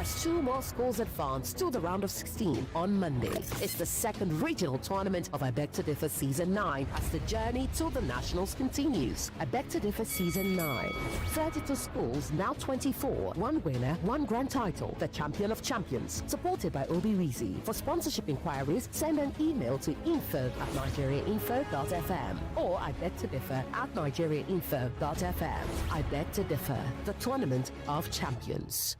as 2 more schools advance to the round of 16 on Monday. It's the second regional tournament of I Beg to Differ Season 9 as the journey to the nationals continues. I Beg to Differ Season 9. 32 schools, now 24. 1 winner, 1 grand title. The champion of champions. Supported by Obi Rizi. For sponsorship inquiries, send an email to info@nigeriainfo.fm or I Beg to Differ @nigeriainfo.fm. I Beg to Differ, the tournament of champions.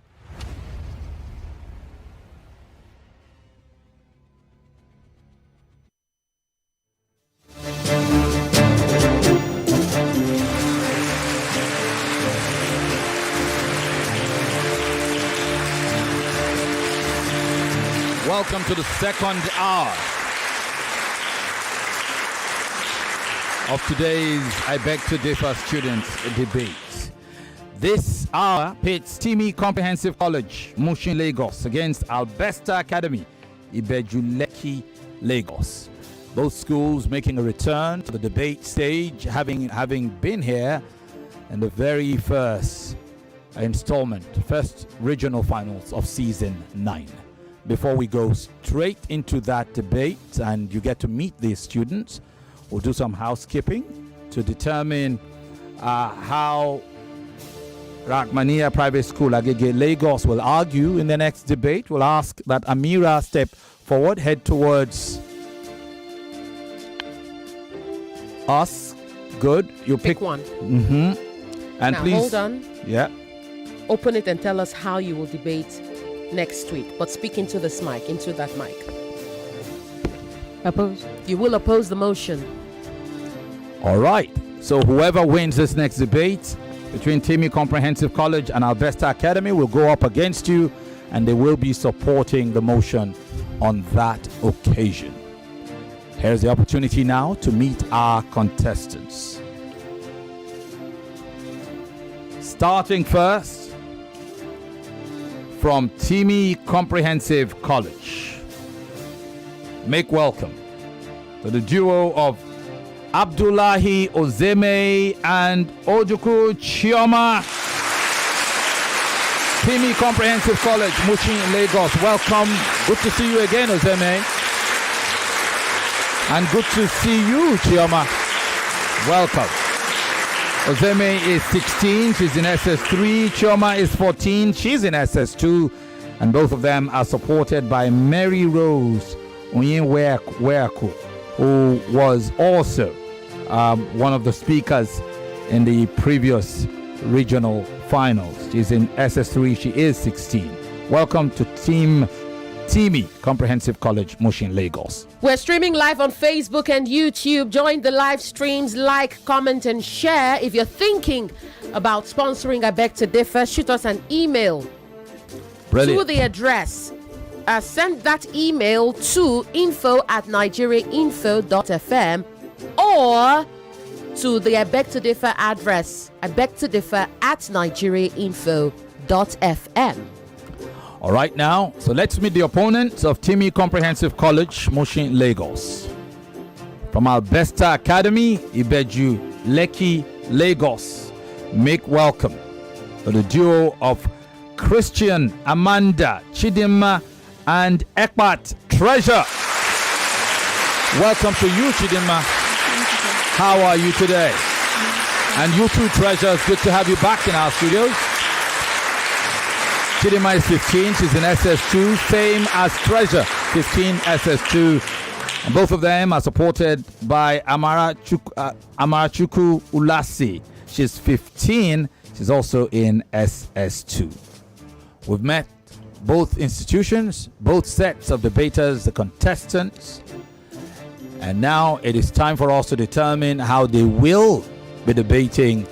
Welcome to the second hour of today's I Beg to Differ students debate. This hour pits Timi Comprehensive College, Mushin, Lagos against Albesta Academy, Ibejuleki, Lagos. Both schools making a return to the debate stage, having been here in the very first first regional finals of season 9. Before we go straight into that debate and you get to meet these students, we'll do some housekeeping to determine how Rachmania Private School, Agege, Lagos will argue in the next debate. We'll ask that Amira step forward, head towards us. Good. You pick one. And now, please hold on. Yeah. Open it and tell us how you will debate next week. But speak into this mic, into that mic. Oppose. You will oppose the motion. All right. So whoever wins this next debate between Timi Comprehensive College and Albesta Academy will go up against you, and they will be supporting the motion on that occasion. Here's the opportunity now to meet our contestants. Starting first from Timi Comprehensive College. Make welcome to the duo of Abdullahi Ozeme and Ojuku Chioma. Timi Comprehensive College, Mushin, Lagos. Welcome. Good to see you again, Ozeme. And good to see you, Chioma. Welcome. Ozeme is 16. She's in SS3. Chioma is 14. She's in SS2. And both of them are supported by Mary Rose Onyenweaku, who was also one of the speakers in the previous regional finals. She's in SS3. She is 16. Welcome to Timi Comprehensive College, Mushin, Lagos. We're streaming live on Facebook and YouTube. Join the live streams, like, comment, and share. If you're thinking about sponsoring I Beg to Differ, shoot us an email. Brilliant. To the address. Send that email to info@nigeriainfo.fm or to the I Beg to Differ address, I Beg to Differ @nigeriainfo.fm. All right, now, so let's meet the opponents of Timi Comprehensive College, Mushin, Lagos. From Albesta Academy, Ibeju Lekki, Lagos. Make welcome to the duo of Christian Amanda Chidinma and Ekpat Treasure. Welcome to you, Chidinma. How are you today? And you too, Treasure. It's good to have you back in our studios. Chidinma is 15. She's in SS2, same as Treasure, 15 SS2. And both of them are supported by Amarachuku Ulasi. She's 15. She's also in SS2. We've met both institutions, both sets of debaters, the contestants. And now it is time for us to determine how they will be debating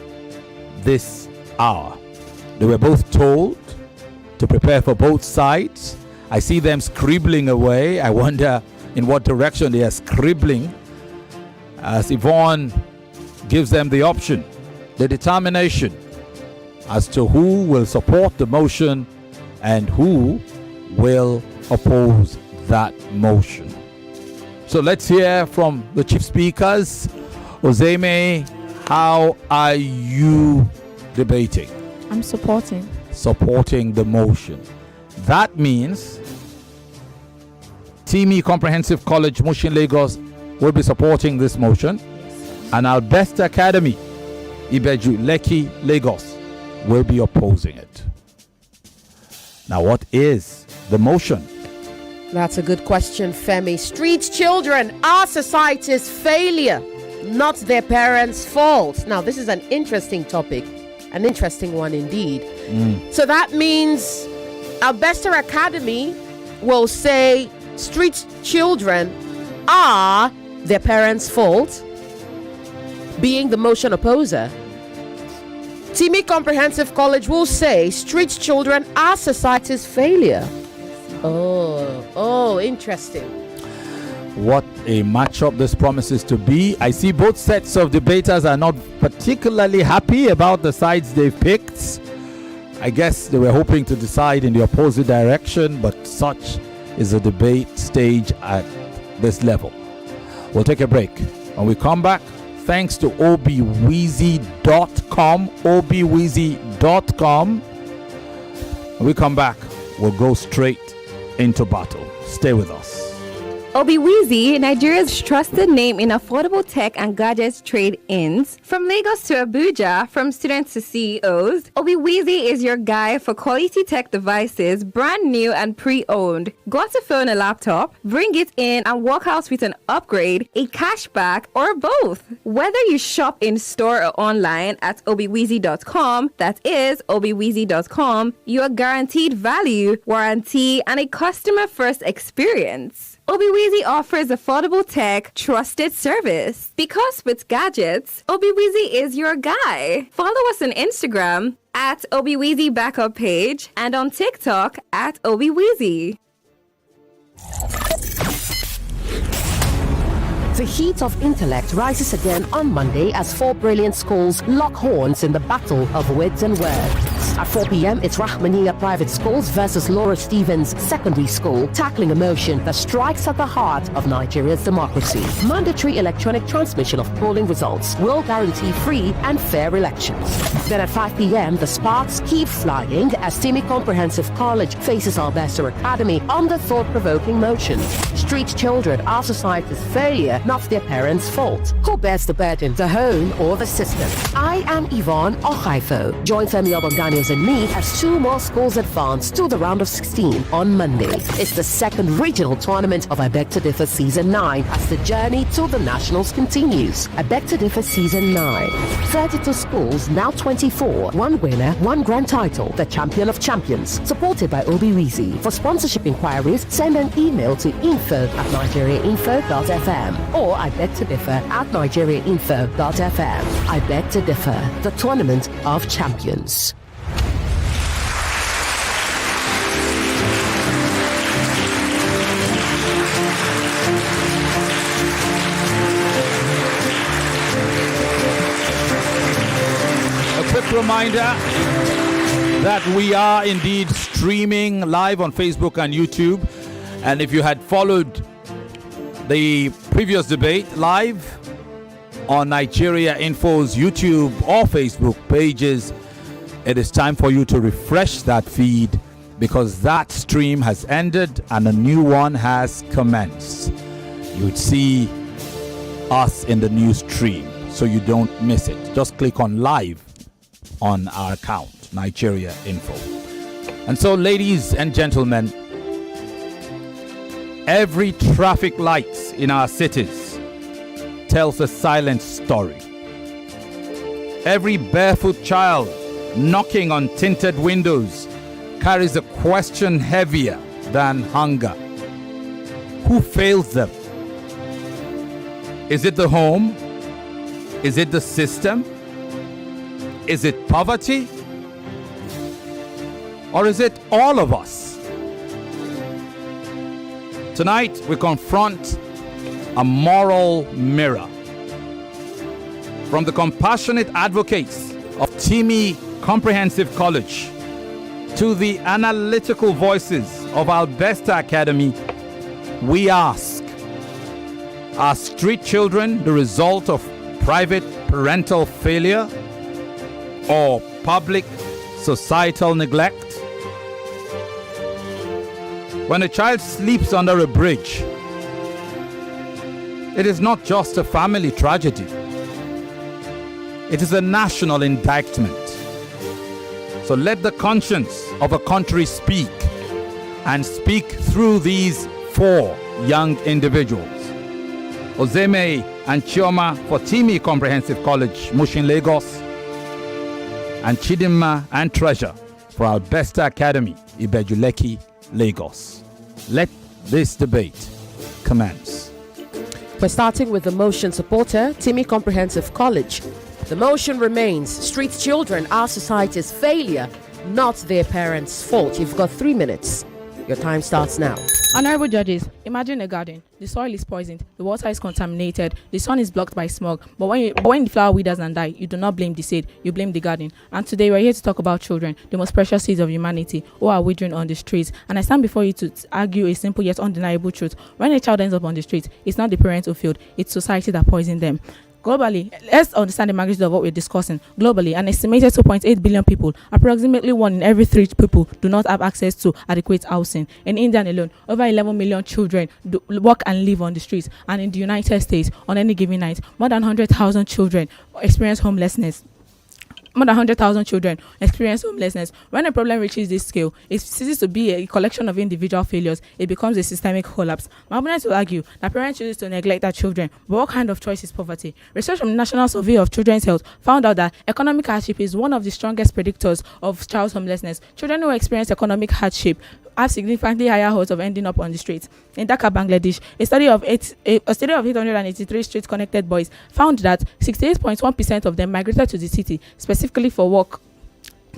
this hour. They were both told to prepare for both sides. I see them scribbling away. I wonder in what direction they are scribbling, as Yvonne gives them the option, the determination as to who will support the motion and who will oppose that motion. So let's hear from the chief speakers. Ozeme, how are you debating? I'm supporting The motion. That means Timi Comprehensive College, Mushin, Lagos will be supporting this motion, and Albesta Academy, Ibeju, Lekki, Lagos will be opposing it. Now, what is the motion? That's a good question, Femi. Street children are society's failure, not their parents' fault. Now, this is an interesting topic, an interesting one indeed. So that means Albesta Academy will say street children are their parents' fault, being the motion opposer. Timi Comprehensive College will say street children are society's failure. Oh, interesting. What a matchup this promises to be. I see both sets of debaters are not particularly happy about the sides they've picked. I guess they were hoping to decide in the opposite direction, but such is the debate stage at this level. We'll take a break. When we come back, thanks to obweezy.com, obweezy.com. When we come back, we'll go straight into battle. Stay with us. Obiwizi, Nigeria's trusted name in affordable tech and gadgets trade-ins. From Lagos to Abuja, from students to CEOs, Obiwizi is your guy for quality tech devices, brand new and pre-owned. Got a phone, a laptop? Bring it in and walk out with an upgrade, a cashback, or both. Whether you shop in store or online at obiwizi.com, that is obiwizi.com, you are guaranteed value, warranty, and a customer-first experience. Obiwizi offers affordable tech, trusted service. Because with gadgets, Obiwizi is your guy. Follow us on Instagram at Obiwizi Backup Page and on TikTok at Obiwizi. The heat of intellect rises again on Monday as four brilliant schools lock horns in the battle of wits and words. At 4 p.m., it's Rahmaniya Private Schools versus Laura Stevens Secondary School, tackling a motion that strikes at the heart of Nigeria's democracy. Mandatory electronic transmission of polling results will guarantee free and fair elections. Then at 5 p.m., the sparks keep flying as Timi Comprehensive College faces Albesta Academy on the thought-provoking motion. Street children are society's failure, not their parents' fault. Who bears the burden, the home or the system? I am Yvonne Okhaifo. Join Femi, Obong-Daniels and me as two more schools advance to the round of 16 on Monday. It's the second regional tournament of I Beg to Differ Season 9 as the journey to the nationals continues. I Beg to Differ Season 9. 32 schools, now 24. One winner, one grand title. The champion of champions. Supported by Obiwizi. For sponsorship inquiries, send an email to info@nigeriainfo.fm or I Beg to Differ at nigeriainfo.fm. I Beg to Differ, the tournament of champions. A quick reminder that we are indeed streaming live on Facebook and YouTube. And if you had followed the previous debate live on Nigeria Info's YouTube or Facebook pages, it is time for you to refresh that feed because that stream has ended and a new one has commenced. You would see us in the new stream so you don't miss it. Just click on live on our account, Nigeria Info. And so, ladies and gentlemen, every traffic light in our cities tells a silent story. Every barefoot child knocking on tinted windows carries a question heavier than hunger. Who fails them? Is it the home? Is it the system? Is it poverty? Or is it all of us? Tonight, we confront a moral mirror. From the compassionate advocates of Timi Comprehensive College to the analytical voices of Albesta Academy, we ask, are street children the result of private parental failure or public societal neglect? When a child sleeps under a bridge, it is not just a family tragedy. It is a national indictment. So let the conscience of a country speak, and speak through these 4 young individuals. Ozeme and Chioma for Timi Comprehensive College, Mushin, Lagos, and Chidinma and Treasure for Albesta Academy, Ibejuleki, Lagos. Let this debate commence. We're starting with the motion supporter, Timi Comprehensive College. The motion remains: street children are society's failure, not their parents' fault. You've got 3 minutes. Your time starts now. Honorable judges, imagine a garden. The soil is poisoned, the water is contaminated, the sun is blocked by smog. But when the flower withers and die, you do not blame the seed, you blame the garden. And today we're here to talk about children, the most precious seeds of humanity, who are withering on the streets. And I stand before you to argue a simple yet undeniable truth. When a child ends up on the streets, it's not the parents who failed, it's society that poisoned them. Globally, let's understand the magnitude of what we're discussing. Globally, an estimated 2.8 billion people, approximately 1 in every 3 people, do not have access to adequate housing. In India alone, over 11 million children work and live on the streets. And in the United States, on any given night, more than 100,000 children experience homelessness. More than 100,000 children experience homelessness. When a problem reaches this scale, it ceases to be a collection of individual failures. It becomes a systemic collapse. My opponents will argue that parents choose to neglect their children. But what kind of choice is poverty? Research from the National Survey of Children's Health found out that economic hardship is one of the strongest predictors of child homelessness. Children who experience economic hardship have significantly higher odds of ending up on the streets. In Dhaka, Bangladesh, a study of 883 street-connected boys found that 68.1% of them migrated to the city specifically for work.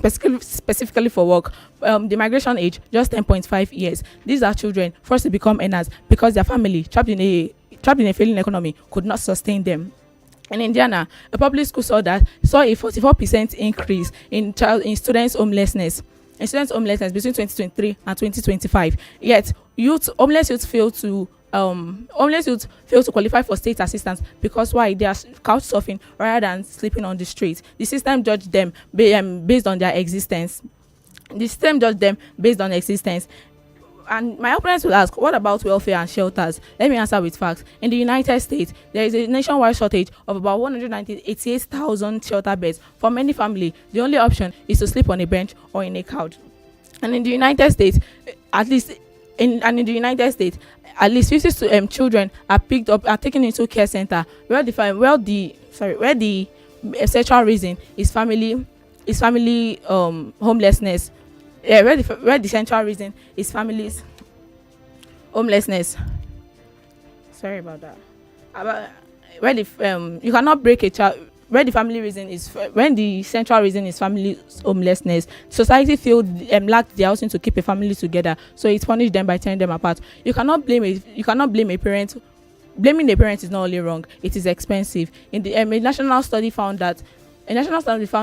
The migration age just 10.5 years. These are children forced to become earners because their family, trapped in a failing economy, could not sustain them. In Indiana, a public school saw a 44% increase in students' homelessness. Between 2023 and 2025. Yet, homeless youth fail to qualify for state assistance because why? They are couch surfing rather than sleeping on the street. The system judged them based on their existence. And my opponents will ask, what about welfare and shelters? Let me answer with facts. In the United States, there is a nationwide shortage of about 188,000 shelter beds. For many families, the only option is to sleep on a bench or in a couch. And in the United States, at least 50 children are taken into care center where the essential reason is family homelessness. Yeah, where the central reason is families homelessness. Sorry about that. You cannot break a child. When the central reason is family homelessness, society lacked the housing to keep a family together, so it punished them by tearing them apart. You cannot blame a parent. Blaming the parent is not only wrong; it is expensive. In the a national study found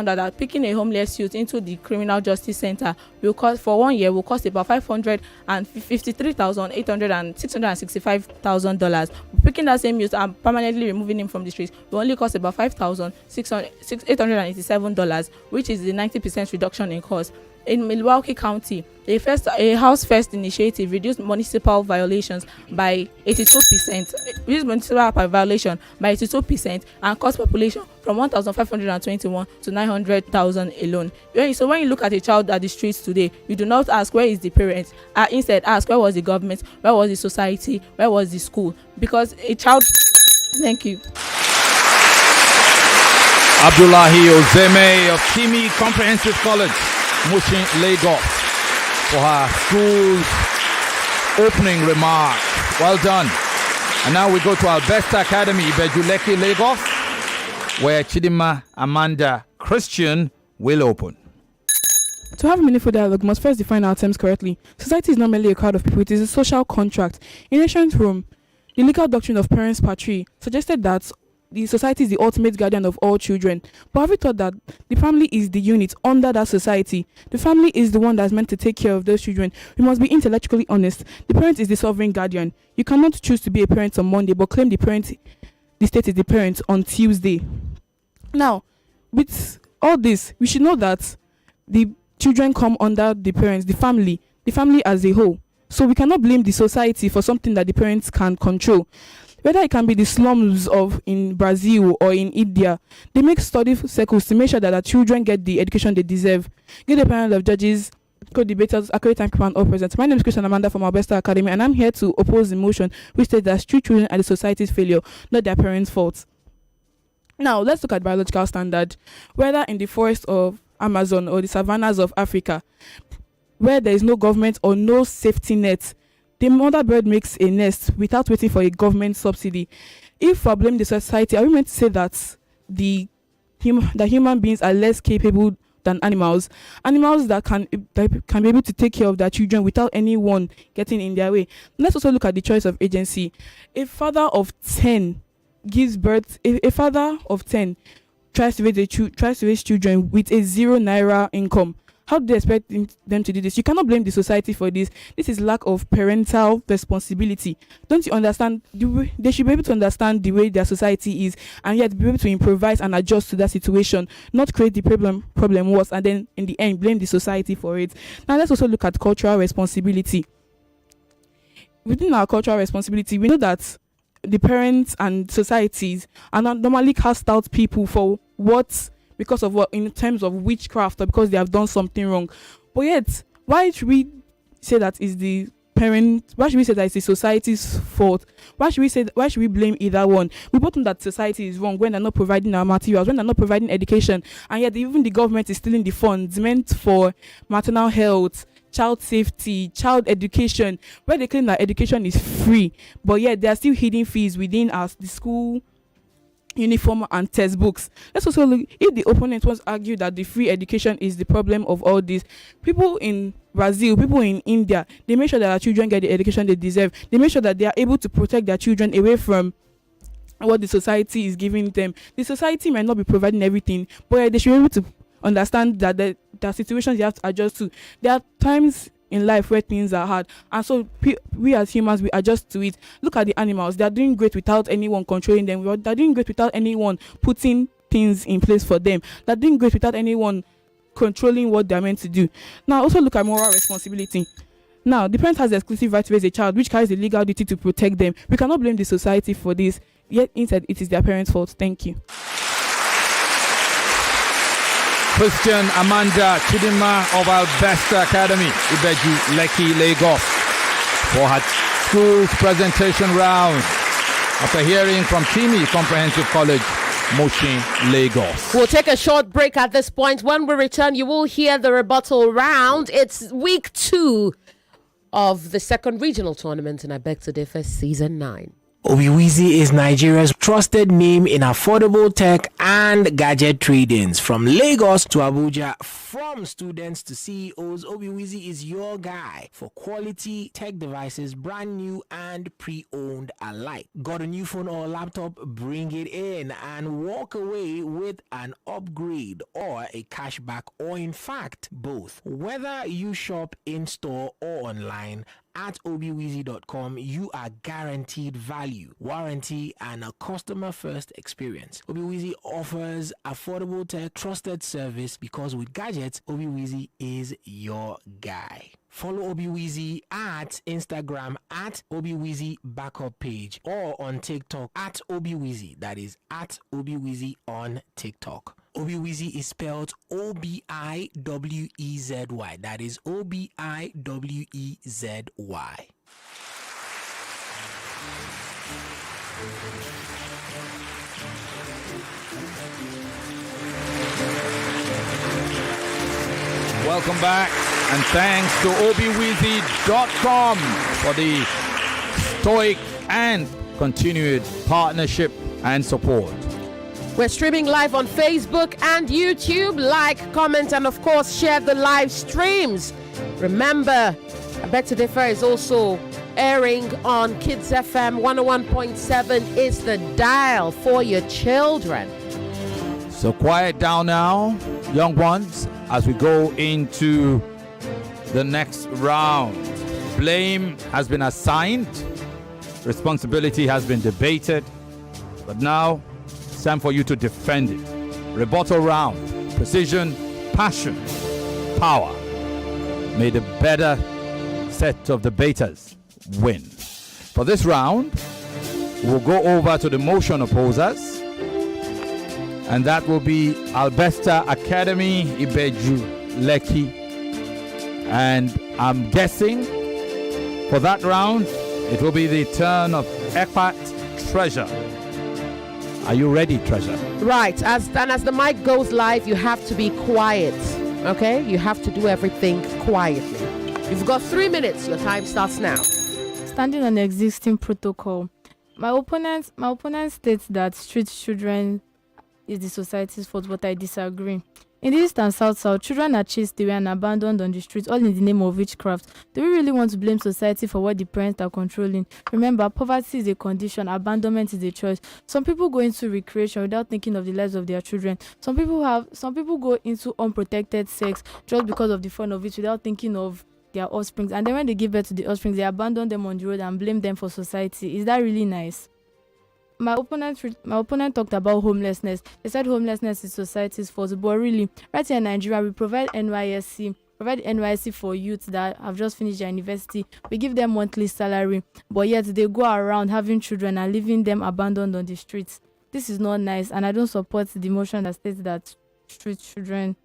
that picking a homeless youth into the criminal justice center will cost for 1 year about $665,000. Picking that same youth and permanently removing him from the streets will only cost about $5,887, which is the 90% reduction in cost. In Milwaukee County, a House First initiative reduced municipal violations by 82%. And cost population from 1,521 to 900,000 alone. So when you look at a child at the streets today, you do not ask where is the parent. Instead, ask where was the government, where was the society, where was the school? Because a child. Thank you. Abdullahi Ozeme of Timi Comprehensive College, Mushin, Lagos, for her school's opening remark. Well done. And now we go to Albesta Academy, Ibejuleki, Lagos, where Chidinma Amanda Christian will open. To have a meaningful dialogue, we must first define our terms correctly. Society is not merely a crowd of people, it is a social contract. In ancient Rome, the legal doctrine of parens patri suggested that the society is the ultimate guardian of all children. But have you thought that the family is the unit under that society? The family is the one that's meant to take care of those children. We must be intellectually honest. The parent is the sovereign guardian. You cannot choose to be a parent on Monday, but claim the state is the parent on Tuesday. Now, with all this, we should know that the children come under the parents, the family as a whole. So we cannot blame the society for something that the parents can control. Whether it can be the slums of in Brazil or in India, they make study circles to make sure that our children get the education they deserve. Get the panel of judges, co-debaters, accurate and people, and all present. My name is Christian Amanda from Albesta Academy, and I'm here to oppose the motion which states that street children are the society's failure, not their parents' fault. Now, let's look at biological standard. Whether in the forest of Amazon or the savannas of Africa, where there is no government or no safety net, the mother bird makes a nest without waiting for a government subsidy. If we blame the society, are we meant to say that the human beings are less capable than animals that can be able to take care of their children without anyone getting in their way? Let's also look at the choice of agency. A father of 10 gives birth. A father of 10 tries to raise children with a 0 naira income. How do they expect them to do this? You cannot blame the society for this. This is lack of parental responsibility. Don't you understand? They should be able to understand the way their society is, and yet be able to improvise and adjust to that situation, not create the problem worse, and then in the end blame the society for it. Now let's also look at cultural responsibility. Within our cultural responsibility, we know that the parents and societies are not normally cast out people for what, because of what, in terms of witchcraft, or because they have done something wrong. But yet, why should we say that is the parent? Why should we say that it's the society's fault? Why should we blame either one? We both know that society is wrong when they're not providing our materials, when they're not providing education, and yet even the government is stealing the funds meant for maternal health, child safety, child education, where they claim that education is free, but yet there are still hidden fees within the school uniform and textbooks. Let's also look, if the opponent wants to argue that the free education is the problem of all this, people in Brazil, people in India, they make sure that our children get the education they deserve. They make sure that they are able to protect their children away from what the society is giving them. The society might not be providing everything, but they should be able to understand that there are situations you have to adjust to. There are times in life where things are hard, and so we as humans, we adjust to it. Look at the animals. They are doing great without anyone controlling them. They're doing great without anyone putting things in place for them. They're doing great without anyone controlling what they're meant to do. Now also look at moral responsibility. Now the parent has the exclusive right to raise a child, which carries the legal duty to protect them. We cannot blame the society for this, yet instead it is their parents' fault. Thank you. Christian Amanda Chidima of Albesta Academy, Ibeju, Lekki, Lagos, for her school's presentation round after hearing from Timi Comprehensive College, Moshin, Lagos. We'll take a short break at this point. When we return, you will hear the rebuttal round. It's week 2 of the second regional tournament in I Beg to Differ Season 9. Obiwizi is Nigeria's trusted name in affordable tech and gadget trade-ins. From Lagos to Abuja, from students to CEOs, Obiwizi is your guy for quality tech devices, brand new and pre-owned alike. Got a new phone or laptop? Bring it in and walk away with an upgrade or a cashback, or in fact, both. Whether you shop in-store or online, at obiwizi.com, you are guaranteed value, warranty, and a customer-first experience. Obiwizi offers affordable tech, trusted service, because with gadgets, Obiwizi is your guy. Follow Obiwizi at Instagram at Obiwizi Backup Page, or on TikTok at Obiwizi. That is at Obiwizi on TikTok. Obiwizi is spelled O-B-I-W-E-Z-Y. That is O-B-I-W-E-Z-Y. Welcome back, and thanks to obiwizi.com for the stoic and continued partnership and support. We're streaming live on Facebook and YouTube. Like, comment, and of course share the live streams. Remember, I Beg to Differ is also airing on Kids FM. 101.7 is the dial for your children. So quiet down now, young ones, as we go into the next round. Blame has been assigned, responsibility has been debated, but now it's time for you to defend it. Rebuttal round, precision, passion, power. May the better set of debaters win. For this round, we'll go over to the motion opposers, and that will be Albesta Academy, Ibeju, Lekki. And I'm guessing for that round, it will be the turn of Ekpat Treasure. Are you ready, Treasure? Right. As the mic goes live, you have to be quiet. Okay? You have to do everything quietly. You've got 3 minutes. Your time starts now. Standing on the existing protocol, my opponent states that street children is the society's fault, but I disagree. In the East and South, children are chased away and abandoned on the streets, all in the name of witchcraft. Do we really want to blame society for what the parents are controlling? Remember, poverty is a condition, abandonment is a choice. Some people go into recreation without thinking of the lives of their children. Some people go into unprotected sex just because of the fun of it without thinking of their offspring. And then when they give birth to the offspring, they abandon them on the road and blame them for society. Is that really nice? My opponent talked about homelessness. He said homelessness is society's fault, but really, right here in Nigeria, we provide NYSC for youths that have just finished their university. We give them monthly salary, but yet they go around having children and leaving them abandoned on the streets. This is not nice, and I don't support the motion that states that street children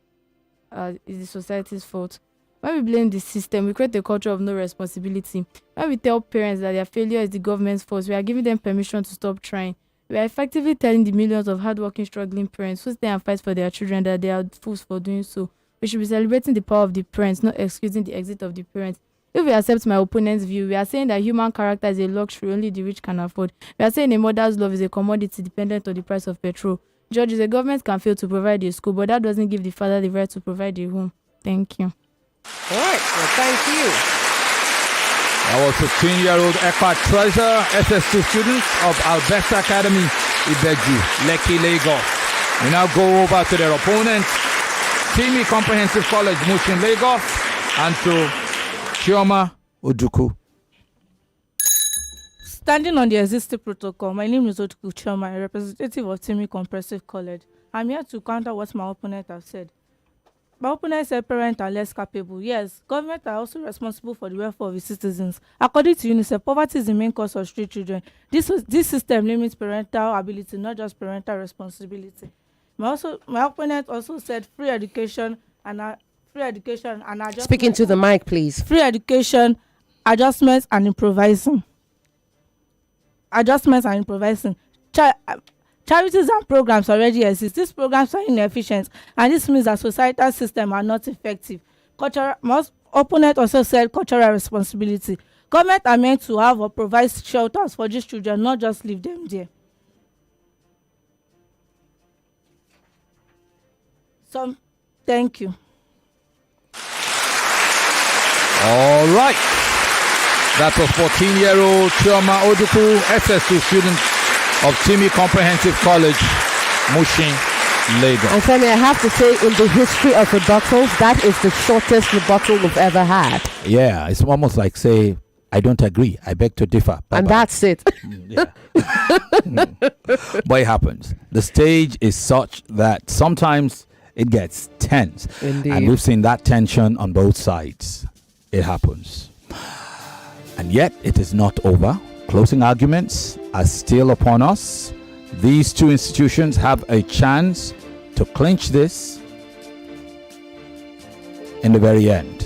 is the society's fault. When we blame the system, we create a culture of no responsibility. When we tell parents that their failure is the government's fault, we are giving them permission to stop trying. We are effectively telling the millions of hardworking, struggling parents who stay and fight for their children that they are fools for doing so. We should be celebrating the power of the parents, not excusing the exit of the parents. If we accept my opponent's view, we are saying that human character is a luxury only the rich can afford. We are saying a mother's love is a commodity dependent on the price of petrol. Judges, the government can fail to provide a school, but that doesn't give the father the right to provide a home. Thank you. All right. Well, thank you. That was 15-year-old Ekpat Treasure, SS2 students of Albesta Academy, Ibeju, Lekki, Lagos. We now go over to their opponents, Timi Comprehensive College, Mushin, Lagos, and to Chioma Oduku. Standing on the existing protocol, my name is Oduku Chioma, a representative of Timi Comprehensive College. I'm here to counter what my opponent has said. My opponent said parents are less capable. Yes, government are also responsible for the welfare of its citizens. According to UNICEF, poverty is the main cause of street children. This system limits parental ability, not just parental responsibility. My opponent also said free education and adjustment. Speaking to the mic, please. Free education, adjustments and improvising. Charities and programs already exist. These programs are inefficient, and this means that societal systems are not effective. Most opponent also said cultural responsibility. Government are meant to have or provide shelters for these children, not just leave them there. Thank you. All right. That was 14-year-old Chioma Oduku, SS2 student of Timi Comprehensive College, Mushin, Lagos. And Femi, I have to say, in the history of rebuttals, that is the shortest rebuttal we've ever had. Yeah, it's almost like say, I don't agree, I beg to differ. Bye-bye. And that's it. Yeah. But it happens. The stage is such that sometimes it gets tense. Indeed. And we've seen that tension on both sides. It happens. And yet, it is not over. Closing arguments are still upon us. These two institutions have a chance to clinch this in the very end.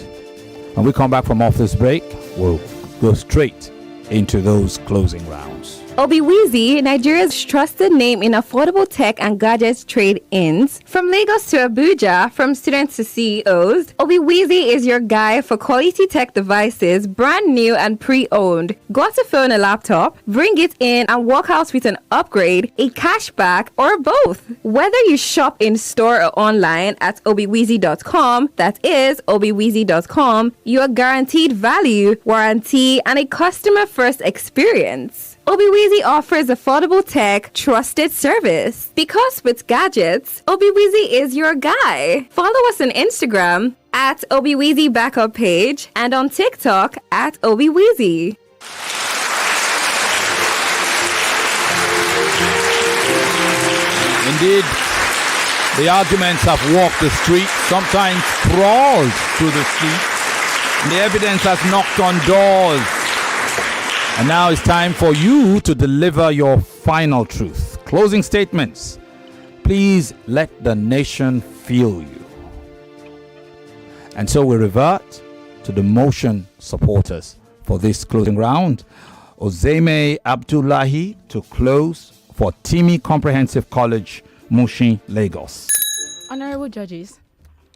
When we come back from off this break, we'll go straight into those closing rounds. Obiwizi, Nigeria's trusted name in affordable tech and gadgets trade-ins. From Lagos to Abuja, from students to CEOs, Obiwizi is your guy for quality tech devices, brand new and pre-owned. Got a phone, a laptop? Bring it in and walk out with an upgrade, a cashback, or both. Whether you shop in store or online at obiwizi.com, that is obiwizi.com, you are guaranteed value, warranty, and a customer-first experience. Obiwizi offers affordable tech, trusted service. Because with gadgets, Obiwizi is your guy. Follow us on Instagram at Obiwizi Backup Page and on TikTok at Obiwizi. Indeed, the arguments have walked the street, sometimes crawled through the street, The evidence has knocked on doors. And now it's time for you to deliver your final truth. Closing statements. Please let the nation feel you. And so we revert to the motion supporters for this closing round. Ozeme Abdullahi to close for Timi Comprehensive College, Mushin, Lagos. Honorable judges,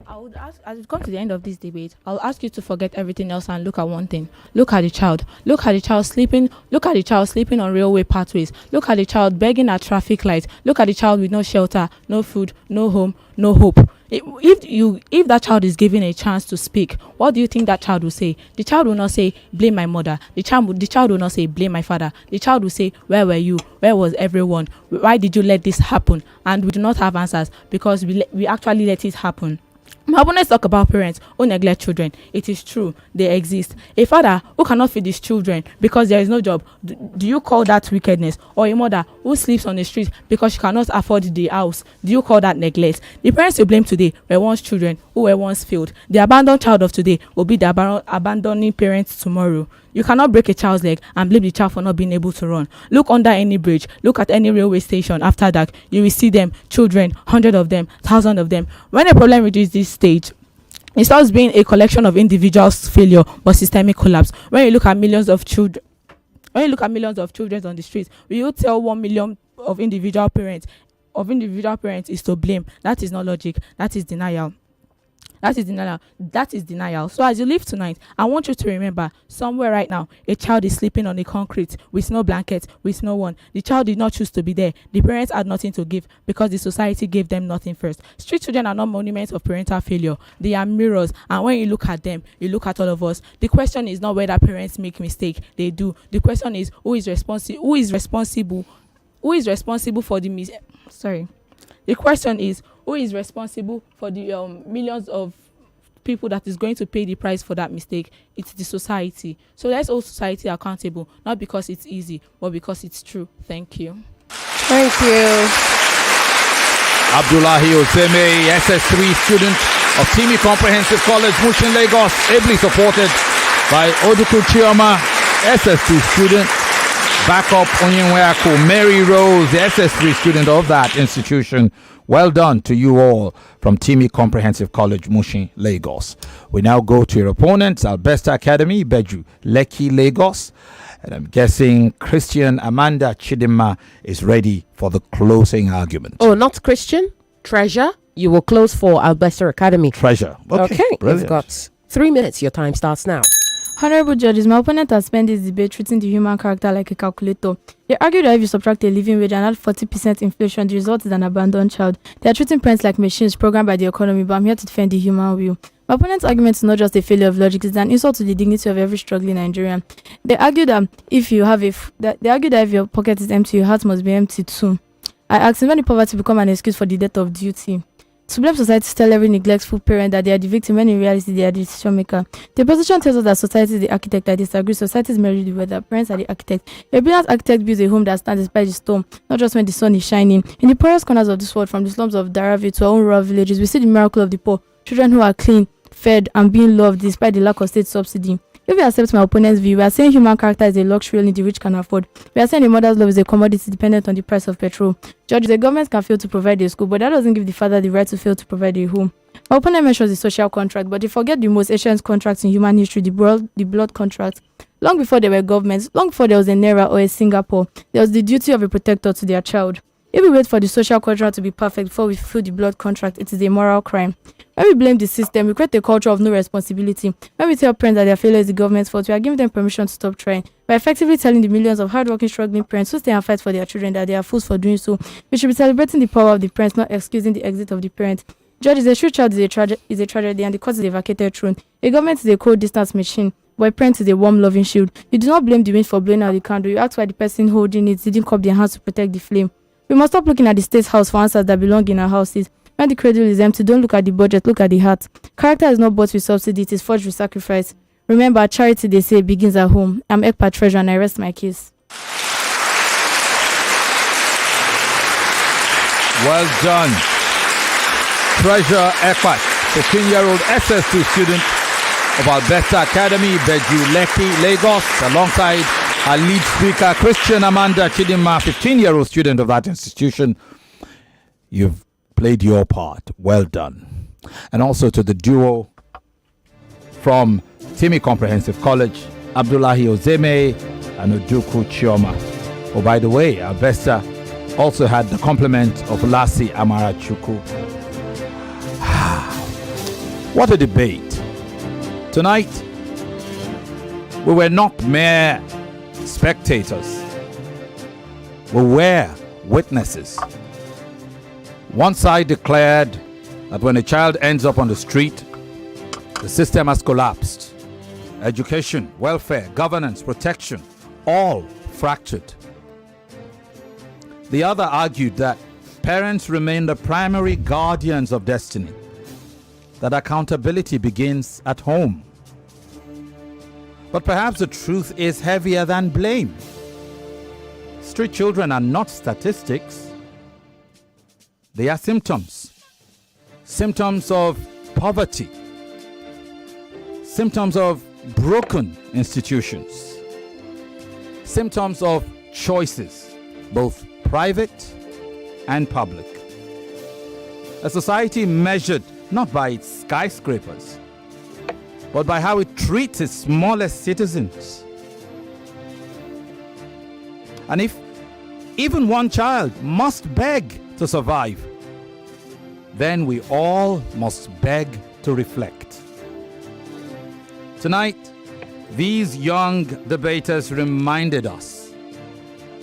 I would ask, as we come to the end of this debate, I'll ask you to forget everything else and look at one thing. Look at the child. Look at the child sleeping. Look at the child sleeping on railway pathways. Look at the child begging at traffic lights. Look at the child with no shelter, no food, no home, no hope. If that child is given a chance to speak, what do you think that child will say? The child will not say, blame my mother. The child will not say, blame my father. The child will say, where were you? Where was everyone? Why did you let this happen? And we do not have answers because we actually let it happen. My opponents talk about parents who neglect children. It is true, they exist. A father who cannot feed his children because there is no job, do you call that wickedness? Or a mother who sleeps on the street because she cannot afford the house, do you call that neglect? The parents you blame today were once children who were once failed. The abandoned child of today will be the abandoning parents tomorrow. You cannot break a child's leg and blame the child for not being able to run. Look under any bridge, look at any railway station after dark, you will see them, children, hundreds of them, thousands of them. When a problem reaches this stage, it starts being a collection of individuals' failure but systemic collapse. When you look at millions of children on the streets, will you tell 1 million of individual parents is to blame? That is not logic, that is denial. That is denial. So as you leave tonight, I want you to remember, somewhere right now, a child is sleeping on the concrete with no blanket, with no one. The child did not choose to be there. The parents had nothing to give because the society gave them nothing first. Street children are not monuments of parental failure. They are mirrors. And when you look at them, you look at all of us. The question is not whether parents make mistake. They do. The question is who is responsible for the The question is, who is responsible for the millions of people that is going to pay the price for that mistake? It's the society. So let's hold society accountable, not because it's easy, but because it's true. Thank you. Thank you. Abdullahi Ozeme, SS3 student of Timi Comprehensive College, Mushin, Lagos, ably supported by Oduku Chioma, SS2 student. Backup Onyenweako, Mary Rose, the SS3 student of that institution. Well done to you all from Timi Comprehensive College, Mushin, Lagos. We now go to your opponents, Albesta Academy, Beju, Lekki, Lagos. And I'm guessing Christian Amanda Chidima is ready for the closing argument. Oh, not Christian? Treasure? You will close for Albesta Academy. Treasure. Okay, brilliant. You've got 3 minutes. Your time starts now. Honorable judges, my opponent has spent this debate treating the human character like a calculator. They argue that if you subtract a living wage and add 40% inflation, the result is an abandoned child. They are treating parents like machines programmed by the economy, but I'm here to defend the human will. My opponent's argument is not just a failure of logic, it's an insult to the dignity of every struggling Nigerian. They argue that if your pocket is empty, your heart must be empty too. I ask, when did poverty become an excuse for the death of duty? To blame society to tell every neglectful parent that they are the victim when in reality they are the decision maker. The opposition tells us that society is the architect. I disagree. Society is merely the weather. Parents are the architect. A brilliant architect builds a home that stands despite the storm, not just when the sun is shining. In the poorest corners of this world, from the slums of Dharavir to our own rural villages, we see the miracle of the poor. Children who are clean, fed, and being loved despite the lack of state subsidy. If we accept my opponent's view, we are saying human character is a luxury only the rich can afford. We are saying a mother's love is a commodity dependent on the price of petrol. Judges, the government can fail to provide a school, but that doesn't give the father the right to fail to provide a home. My opponent mentions the social contract, but they forget the most ancient contracts in human history, the blood contract. Long before there were governments, long before there was a Naira or a Singapore, there was the duty of a protector to their child. If we wait for the social contract to be perfect before we fulfill the blood contract, it is a moral crime. When we blame the system, we create a culture of no responsibility. When we tell parents that their failure is the government's fault, we are giving them permission to stop trying. By effectively telling the millions of hardworking, struggling parents who stay and fight for their children that they are fools for doing so, we should be celebrating the power of the parents, not excusing the exit of the parent. Judges, a true child is a tragedy, and the court is a vacated throne. A government is a cold distance machine, but a parent is a warm, loving shield. You do not blame the wind for blowing out the candle. You ask why the person holding it didn't cup their hands to protect the flame. We must stop looking at the state house for answers that belong in our houses. When the cradle is empty, don't look at the budget, look at the heart. Character is not bought with subsidy, it is forged with sacrifice. Remember, charity, they say, begins at home. I'm Ekpa Treasure and I rest my case. Well done. Treasure Ekpa, 15-year-old SS2 student of Albesta Academy, Beju Lekki, Lagos, alongside our lead speaker, Christian Amanda Chidima, 15-year-old student of that institution. You've played your part. Well done. And also to the duo from Timi Comprehensive College, Abdullahi Ozeme and Ojuku Chioma. Oh, by the way, Albesta also had the compliment of Lassie Amarachuku. What a debate. Tonight, we were not mere spectators. We were witnesses. One side declared that when a child ends up on the street, the system has collapsed. Education, welfare, governance, protection, all fractured. The other argued that parents remain the primary guardians of destiny, that accountability begins at home. But perhaps the truth is heavier than blame. Street children are not statistics. They are symptoms. Symptoms of poverty. Symptoms of broken institutions. Symptoms of choices, both private and public. A society measured not by its skyscrapers, but by how it treats its smallest citizens. And if even one child must beg to survive, then we all must beg to reflect. Tonight, these young debaters reminded us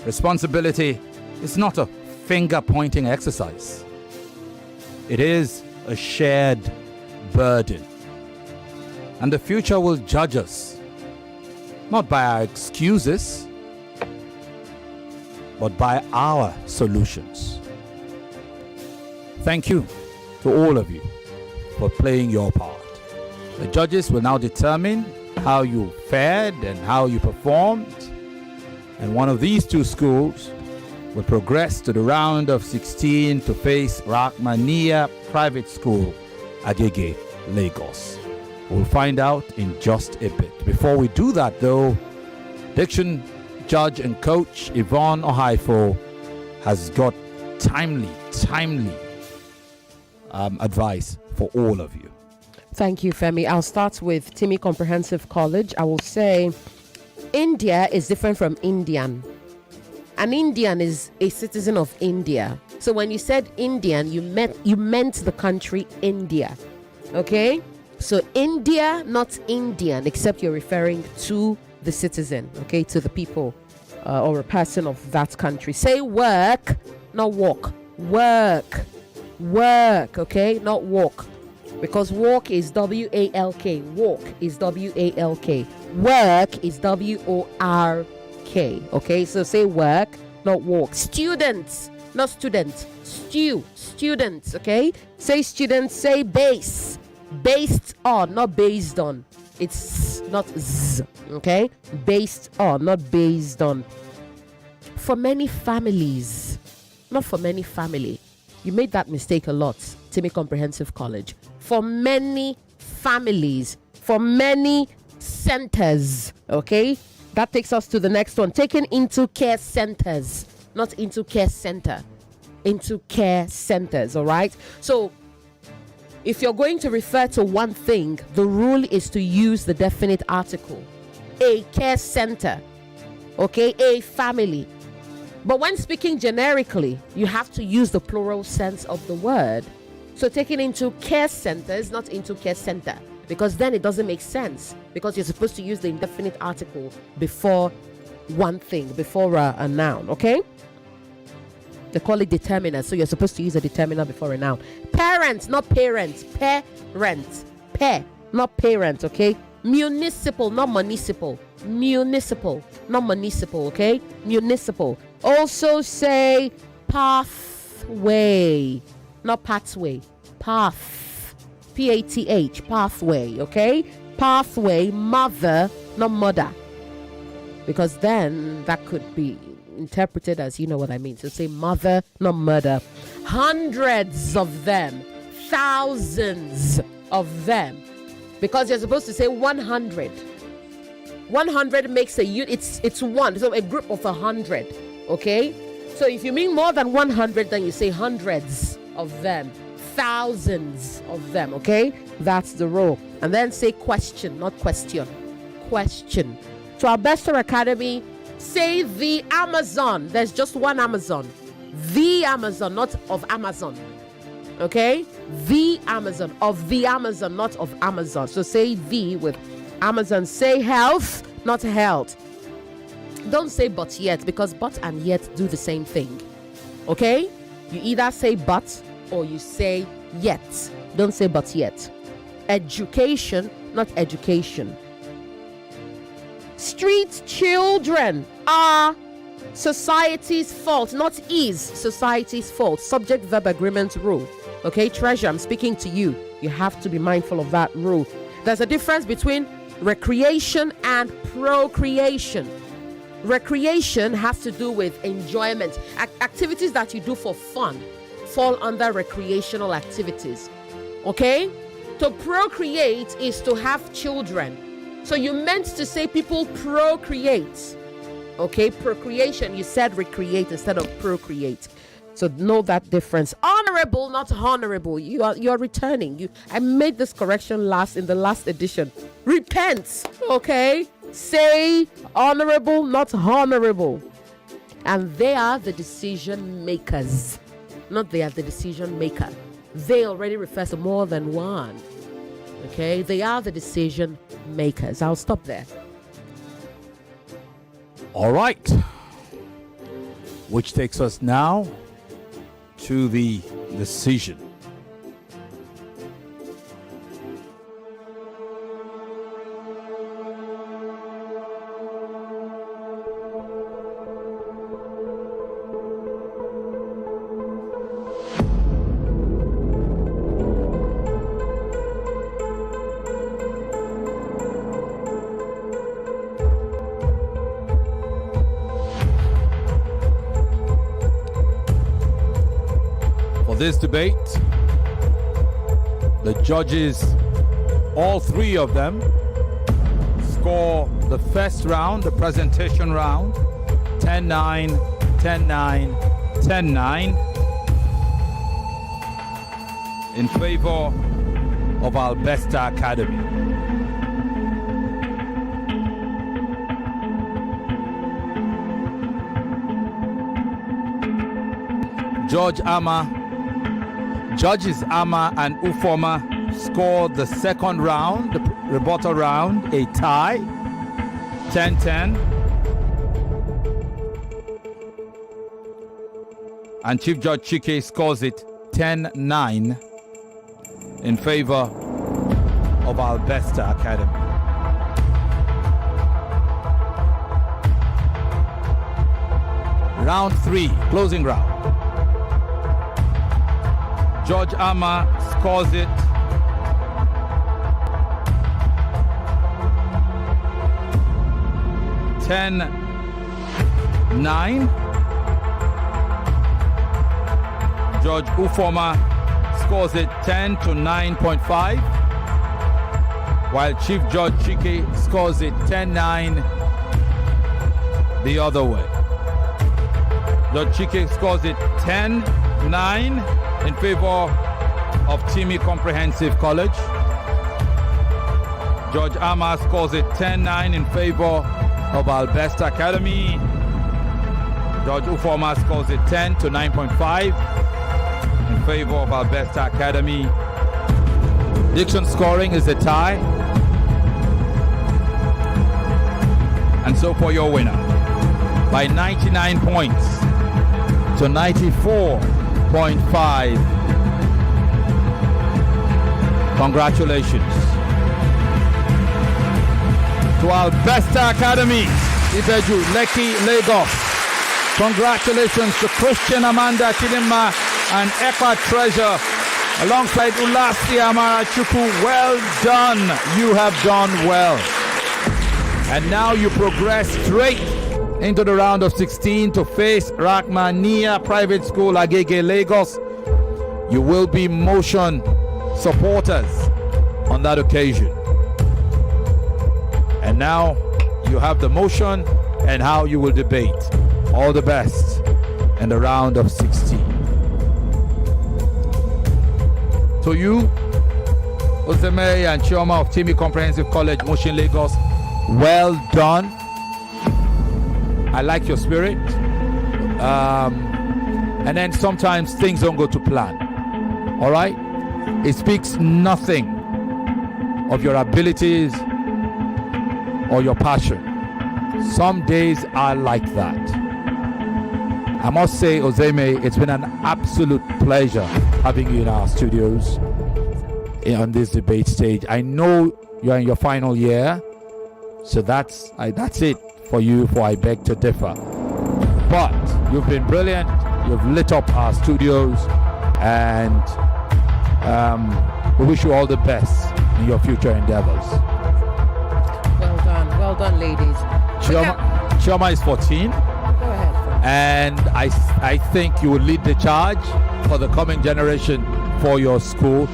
responsibility is not a finger-pointing exercise. It is a shared burden. And the future will judge us, not by our excuses, but by our solutions. Thank you to all of you for playing your part. The judges will now determine how you fared and how you performed. And one of these two schools will progress to the round of 16 to face Rahmaniya Private School, Agege, Lagos. We'll find out in just a bit. Before we do that, though, diction judge and coach Yvonne Okhaifo has got timely advice for all of you. Thank you, Femi. I'll start with Timi Comprehensive College. I will say India is different from Indian. An Indian is a citizen of India. So when you said Indian, you meant the country India. Okay? So India, not Indian, except you're referring to the citizen, okay, to the people or a person of that country. Say work, not walk. Work, okay, not walk. Because walk is W-A-L-K. Walk is W-A-L-K. Work is W-O-R-K. Okay, so say work, not walk. Students, not student. Students, okay? Say students, say base. Based on, not based on. It's not z, okay? Based on, not based on. For many families, not for many family. You made that mistake a lot, Timi Comprehensive College. For many families, for many centers, okay? That takes us to the next one. Taken into care centers, not into care center. Into care centers, all right? So, if you're going to refer to one thing, the rule is to use the definite article. A care center, okay? A family. But when speaking generically, you have to use the plural sense of the word. So taking into care centers, not into care center, because then it doesn't make sense, because you're supposed to use the indefinite article before one thing, before a noun, okay? They call it determiner, so you're supposed to use a determiner before a noun. Parents, not parents. Parents. Not parent, okay? Municipal, not municipal. Municipal, not municipal, okay? Municipal. Also say pathway, not pathway. Path. P-A-T-H. Pathway, okay? Pathway. Mother, not mother. Because then that could be interpreted as, you know what I mean. So say mother, not murder. Hundreds of them. Thousands of them. because you're supposed to say 100. 100 makes a unit. It's one, so a group of 100. Okay, so if you mean more than 100, then you say hundreds of them, thousands of them. Okay, that's the rule. And then say question, not question. Question. To Albesta Academy, say the Amazon. There's just one Amazon. The Amazon, not of Amazon. Okay, the Amazon, of the Amazon, not of Amazon. So say the with Amazon. Say health, not health. Don't say but yet, because but and yet do the same thing. Okay, you either say but or you say yet. Don't say but yet. Education, not education. Street children are society's fault, not is society's fault. Subject verb agreement rule. Okay, Treasure, I'm speaking to you. You have to be mindful of that rule. There's a difference between recreation and procreation. Recreation has to do with enjoyment. Activities that you do for fun fall under recreational activities. Okay? To procreate is to have children. So you meant to say people procreate. Okay? Procreation, you said recreate instead of procreate. So know that difference. Honorable, not honorable. You're returning. I made this correction in the last edition. Repent. Okay? Say honorable, not honorable. And they are the decision makers. Not they are the decision maker. They already refers to more than one. Okay? They are the decision makers. I'll stop there. All right. Which takes us now to the decision. This debate, the judges, all three of them, score the first round, the presentation round, 10-9, 10-9, 10-9 in favor of Albesta Academy. Judges Ama and Ufoma scored the second round, the rebuttal round, a tie, 10-10. And Chief Judge Chike scores it 10-9 in favor of Albesta Academy. Round 3, closing round. Judge Ama scores it 10-9. Judge Ufoma scores it 10-9.5, while Chief Judge Chike scores it 10-9 the other way. Judge Chike scores it 10-9 in favor of Timi Comprehensive College. Judge Ama scores it 10-9 in favor of Albesta Academy. Judge Ufoma scores it 10-9.5 in favor of Albesta Academy. Diction scoring is a tie. And so for your winner, by 99 points to 94.5. Congratulations to Albesta Academy, Ibeju, Lekki, Lagos. Congratulations to Christian Amanda Chidinma and Ekpa Treasure alongside Ulasi Amara Chuku. Well done. You have done well. And now you progress straight into the round of 16 to face Rahmania Private School, Agege, Lagos. You will be motion supporters on that occasion. now you have the motion and how you will debate. All the best in the round of 16. To you, Oseme and Chioma of Timi Comprehensive College, Mushin, Lagos, well done. I like your spirit. And then sometimes things don't go to plan. All right? It speaks nothing of your abilities or your passion. Some days are like that. I must say, Ozeme, it's been an absolute pleasure having you in our studios on this debate stage. I know you're in your final year, so that's it for you for I Beg to Differ. But you've been brilliant. You've lit up our studios, and we wish you all the best in your future endeavors. Well done, ladies. Chioma is 14. Go ahead. And I think you will lead the charge for the coming generation for your school.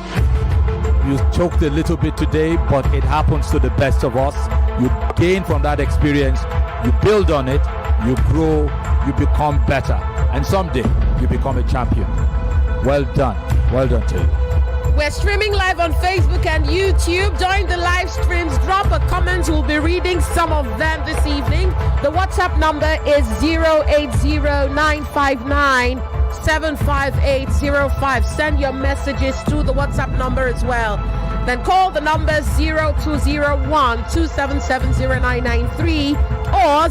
You choked a little bit today, but it happens to the best of us. You gain from that experience, you build on it, you grow, you become better, and someday you become a champion. Well done to you. We're streaming live on Facebook and YouTube. Join the live streams. Drop a comment. We'll be reading some of them this evening. The WhatsApp number is 080-959-75805. Send your messages to the WhatsApp number as well. Then call the numbers 0201-277-0993 or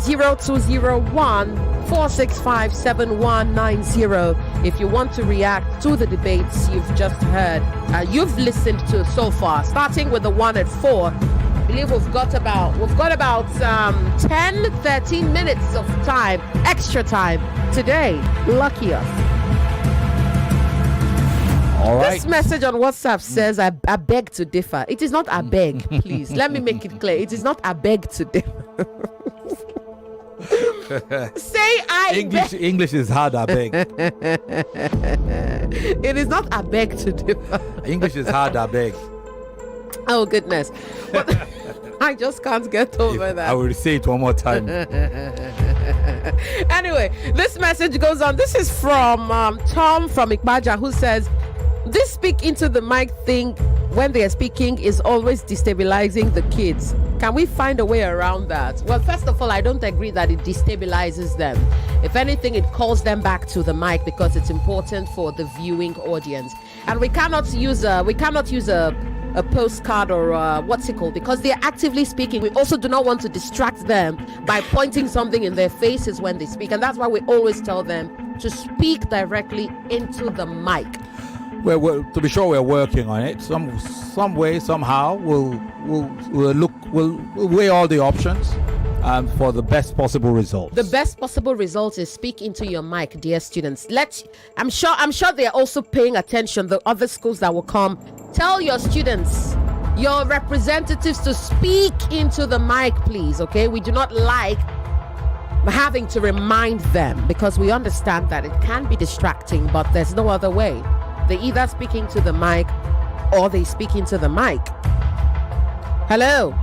0201-465-7190 if you want to react to the debates you've just heard, you've listened to so far, starting with the one at 4. I believe we've got about 10-13 minutes of time, extra time today. Lucky us. All right. This message on WhatsApp says, I beg to differ. It is not I beg, please. Let me make it clear. It is not I beg to differ. Say English is hard, I beg. It is not I beg to differ. English is hard, I beg. Oh goodness. But I just can't get over that. I will say it one more time. Anyway, this message goes on. This is from Tom from Ikbaja, who says, this speak into the mic thing when they are speaking is always destabilizing the kids. Can we find a way around that? Well, first of all, I don't agree that it destabilizes them. If anything, it calls them back to the mic because it's important for the viewing audience. And we cannot use a postcard or what's it called, because they're actively speaking. We also do not want to distract them by pointing something in their faces when they speak, and that's why we always tell them to speak directly into the mic. Well, to be sure, we're working on it. Some way, somehow, we'll weigh all the options for the best possible results. The best possible result is speak into your mic, dear students. I'm sure they're also paying attention. The other schools that will come, tell your students, your representatives, to speak into the mic, please. Okay, we do not like having to remind them because we understand that it can be distracting, but there's no other way. They either speak into the mic or they speak into the mic. Hello.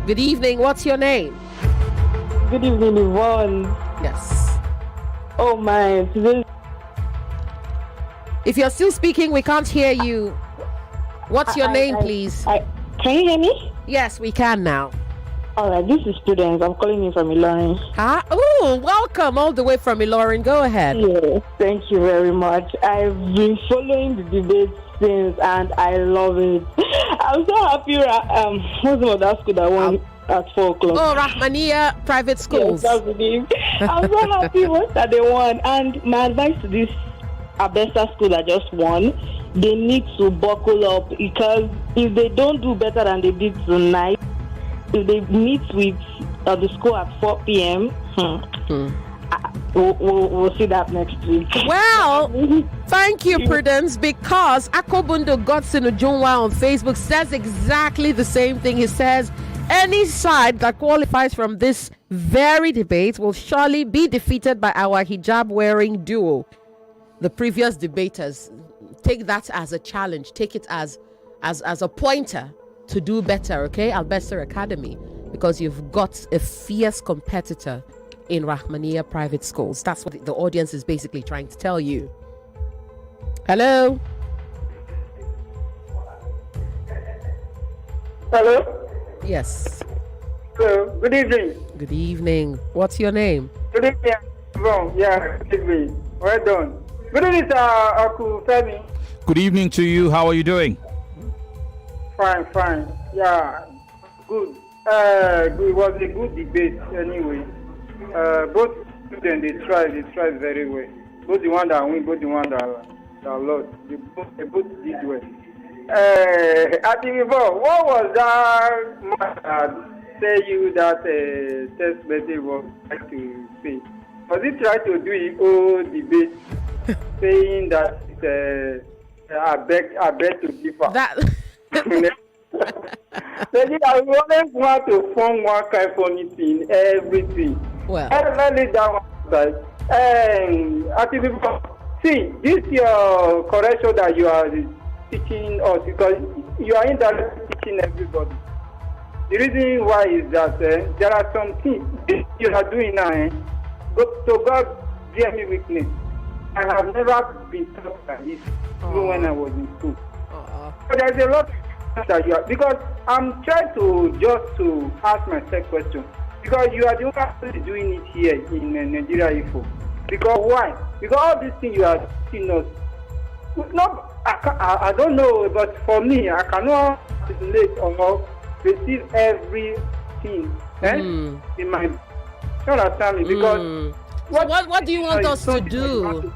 Good evening. What's your name? Good evening, Yvonne. Yes. Oh my. If you're still speaking, we can't hear you. What's your name, please? Can you hear me? Yes, we can now. All right, this is Students. I'm calling you from Ilorin. Oh, welcome all the way from Ilorin. Go ahead. Yes, thank you very much. I've been following the debate since, and I love it. I'm so happy. What's the that school that won at 4 o'clock? Oh, Rahmaniya Private Schools. Yes, that's the name. I'm so happy that they won. And my advice to this Albesta school that just won, they need to buckle up, because if they don't do better than they did tonight, if they meet with the school at 4 p.m., we'll see that next week. Well, thank you, Prudence, because Akobundo Godson Ujunwa on Facebook says exactly the same thing. He says, any side that qualifies from this very debate will surely be defeated by our hijab-wearing duo. The previous debaters, take that as a challenge. Take it as a pointer to do better, okay? Albesta Academy, because you've got a fierce competitor in Rahmaniya private schools. That's what the audience is basically trying to tell you. Hello? Hello? Yes. Hello. Good evening. Good evening. What's your name? Good evening. Wrong. Yeah, good evening. Well done. Good evening, Femi. Good evening to you. How are you doing? Fine. Yeah, good. It was a good debate anyway. Both students, they tried very well. Both the one that win, both the one that lost. They both did well. I think, Yvonne, what was that man that say you that test message was trying to say? Was he trying to do his own debate, saying that I beg to differ? That I always want to form one kind of funny thing, everything. well, Let me down one side. I think, see, this your correction that you are teaching us, because you are indirectly teaching everybody. The reason why is that there are some things you are doing now. So God gave me weakness. I have never been taught like this, even when I was in school. So there's a lot that you are, because I'm trying to ask myself question, because you are the only person doing it here in Nigeria. Because why? Because all these things you are teaching us. No, I don't know, but for me, I cannot relate or receive everything in my. You understand me? Because what do you want us to do?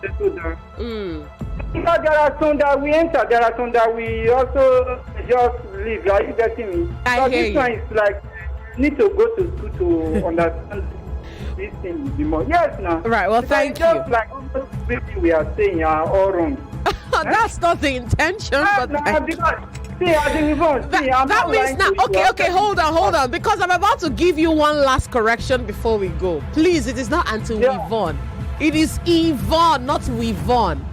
Because there are some that we enter, there are some that we also just leave. Are you getting me? I hear this you. one is like need to go to school to understand this thing be more. Yes, now. Right. Well, Because thank it's you. just like almost everything we are saying are all wrong. That's not the intention. But Because see, I think Yvonne, see, I'm that not means lying now. to you. Okay. Hold on. Because I'm about to give you one last correction before we go. Please, it is not Auntie Yvonne. It is Yvonne, not Yvonne.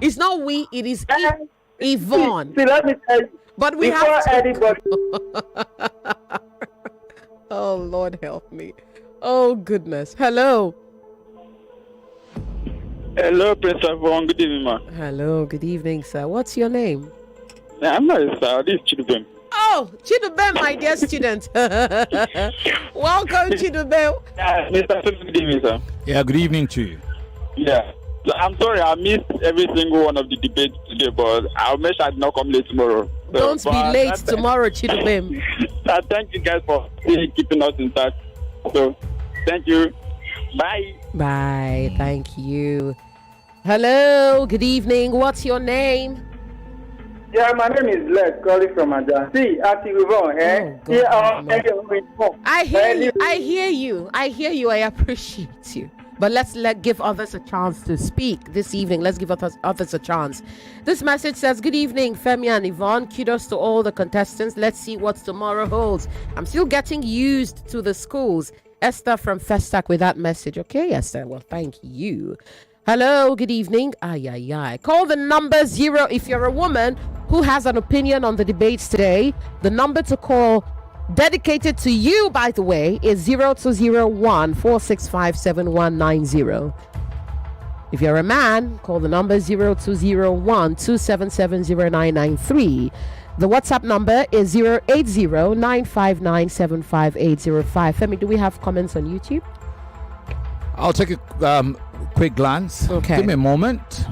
It's not we. It is Yvonne. See, let me tell you. But we Before have to. anybody. Oh Lord, help me. Oh goodness. Hello. Hello, Prince Yvonne. Good evening, ma. Hello. Good evening, sir. What's your name? I'm not a star. This is Chidubem. Oh, Chidubem, my dear student. Welcome, Chidubem. Mr. Femi, good evening, sir. Yeah, good evening to you. Yeah. So I'm sorry, I missed every single one of the debates today, but I'll make sure I do not come late tomorrow. So, Don't be late tomorrow, Chidubem. Thank you guys for keeping us in touch. So, thank you. Bye. Bye. Thank you. Hello. Good evening. What's your name? Yeah, my name is Les, calling from Aja. See, Auntie Yvonne, I hear you. I appreciate you. But let's give others a chance to speak this evening. Let's give others a chance. This message says, good evening, Femi and Yvonne. Kudos to all the contestants. Let's see what tomorrow holds. I'm still getting used to the schools. Esther from Festac with that message. Okay, Esther. Well, thank you. Hello, good evening. Call the number 0 if you're a woman who has an opinion on the debates today. The number to call, dedicated to you, by the way, is 0201 465 7190. If you're a man, call the number 0201 277 0993. The WhatsApp number is 080 959 75805. Femi, do we have comments on YouTube? I'll take a quick glance. Okay. Give me a moment.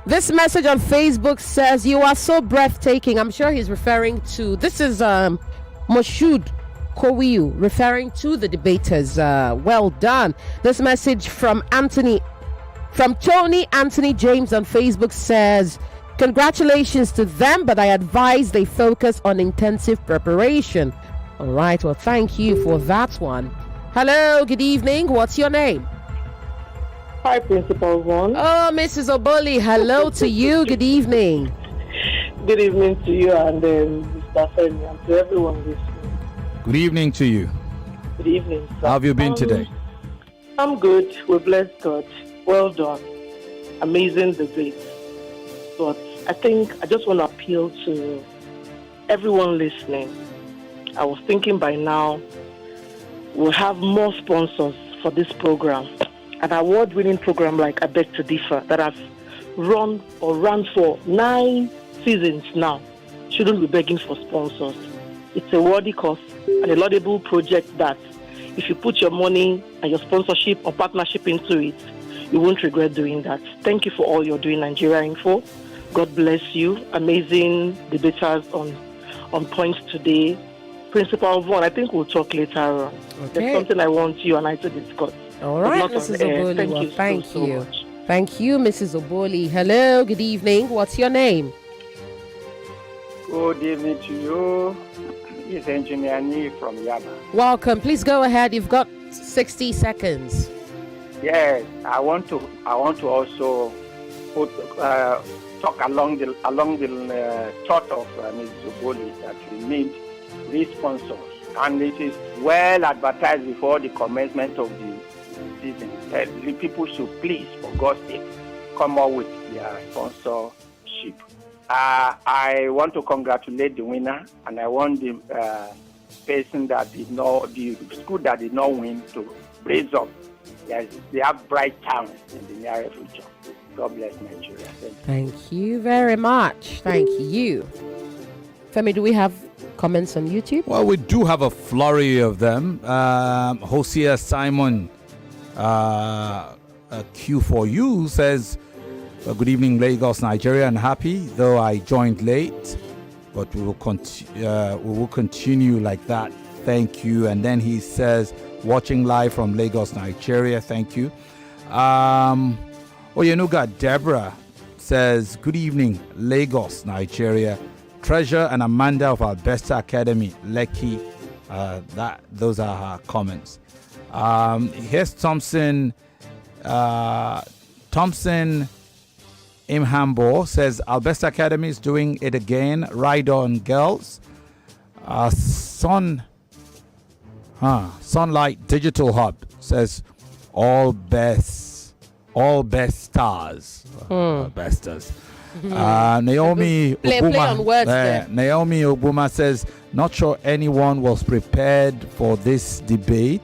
This message on Facebook says, you are so breathtaking. I'm sure he's referring to, this is Moshood Kowiu, referring to the debaters. Well done. This message from Tony Anthony James on Facebook says, congratulations to them, but I advise they focus on intensive preparation. All right, well, thank you for that one. Hello, good evening. What's your name? Hi, Principal Yvonne. Oh, Mrs. Oboli, hello to you. Good evening. Good evening to you and Mr. Femi and to everyone listening. Good evening to you. Good evening, sir. How have you been today? I'm good. We bless God. Well done. Amazing debate. But I think I just want to appeal to everyone listening, I was thinking by now we'll have more sponsors for this program. An award-winning program like I Beg to Differ that has run for 9 seasons now shouldn't be begging for sponsors. It's a worthy cause and a laudable project that if you put your money and your sponsorship or partnership into it, you won't regret doing that. Thank you for all you're doing, Nigeria Info. God bless you. Amazing debaters on points today. Principal Yvonne, I think we'll talk later on. Okay. There's something I want you and I to discuss. All right, Mrs. Oboli. Thank you. Thank you, Mrs. Oboli. Hello, good evening. What's your name? Good evening to you. It's Engineer Nee from Yaba. Welcome. Please go ahead. You've got 60 seconds. Yes, I want to also talk along the thought of Ms. Oboli that we need sponsors, and it is well advertised before the commencement of the season. The people should please, for God's sake, come up with their sponsorship. I want to congratulate the winner, and I want the person that did not, the school that did not win, to raise up. Yes, they have bright talent in the near future. God bless Nigeria. Thank you very much. Thank you. Femi, do we have comments on YouTube? Well, we do have a flurry of them. Hosea Simon Q4U says, good evening, Lagos, Nigeria, and happy, though I joined late, but we will continue like that. Thank you. And then he says, watching live from Lagos, Nigeria. Thank you. Oyenuga Deborah says, good evening, Lagos, Nigeria. Treasure and Amanda of Albesta Academy, Lekki. Those are her comments. Here's Thompson Imhambo says, Albesta Academy is doing it again. Ride on, girls. Sunlight Digital Hub says, all best stars. Bestas. Naomi play on words there. Naomi Obuma says, not sure anyone was prepared for this debate,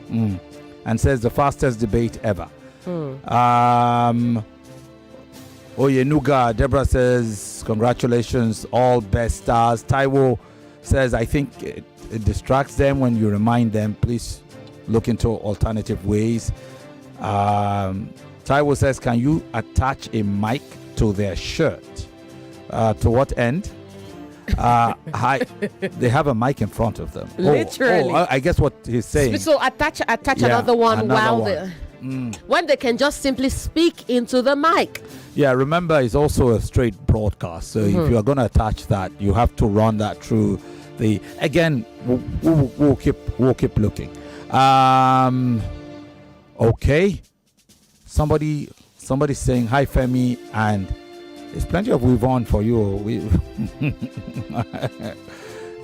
and says the fastest debate ever. Oyenuga Deborah says, congratulations, all best stars. Taiwo says, I think it distracts them when you remind them, please look into alternative ways. Taiwo says, can you attach a mic to their shirt? To what end? They have a mic in front of them. Literally. I guess what he's saying. So attach another one when they can just simply speak into the mic. Yeah, remember, it's also a straight broadcast. So if you are going to attach that, you have to run that through the. Again, we'll keep looking. Okay. Somebody saying hi, Femi, and there's plenty of Yvonne for you.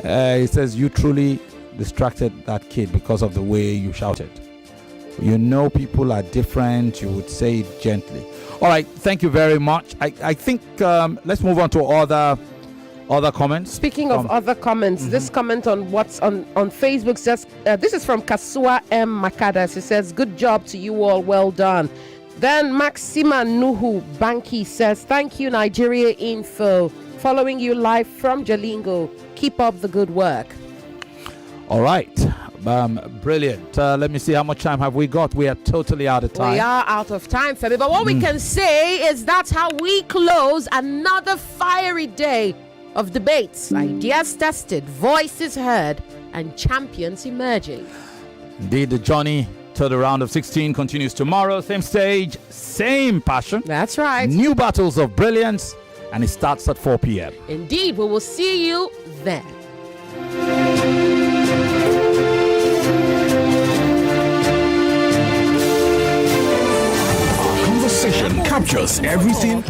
He says, you truly distracted that kid because of the way you shouted. You know, people are different. You would say it gently. All right, thank you very much. I think let's move on to other comments. Speaking of other comments, this comment on what's on Facebook says, this is from Kasua M. Makadas. He says, good job to you all. Well done. Then Maxima Nuhu Banki says, thank you, Nigeria Info. Following you live from Jalingo. Keep up the good work. All right. Brilliant. Let me see, how much time have we got? We are totally out of time. We are out of time, Femi. But what we can say is that's how we close another fiery day of debates. Ideas tested, voices heard, and champions emerging. Indeed, the journey to the round of 16 continues tomorrow. Same stage, same passion. That's right. New battles of brilliance, and it starts at 4 p.m. Indeed, we will see you then. Our conversation captures everything.